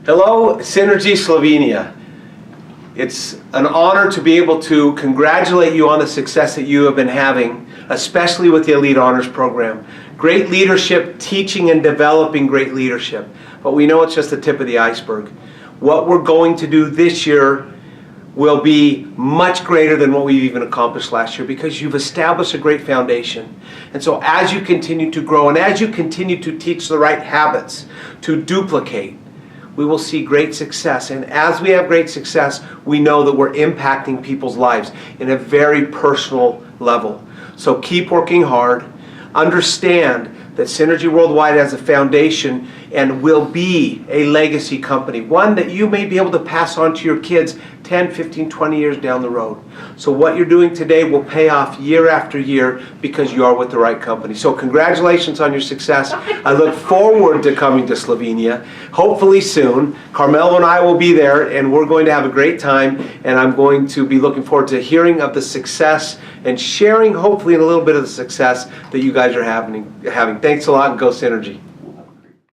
Hello, Synergy Slovenia. It's an honor to be able to congratulate you on the success that you have been having, especially with the Elite Honors Program. Great leadership, teaching and developing great leadership. But we know it's just the tip of the iceberg. What we're going to do this year will be much greater than what we've even accomplished last year, because you've established a great foundation. And so as you continue to grow and as you continue to teach the right habits to duplicate, we will see great success. And as we have great success, we know that we're impacting people's lives in a very personal level. So keep working hard. Understand that Synergy Worldwide has a foundation and will be a legacy company, one that you may be able to pass on to your kids 10, 15, 20 years down the road. So what you're doing today will pay off year after year because you are with the right company. So congratulations on your success. I look forward to coming to Slovenia, hopefully soon. Carmelo and I will be there, and we're going to have a great time, and I'm going to be looking forward to hearing of the success and sharing, hopefully, a little bit of the success that you guys are having. Thanks a lot, and go Synergy.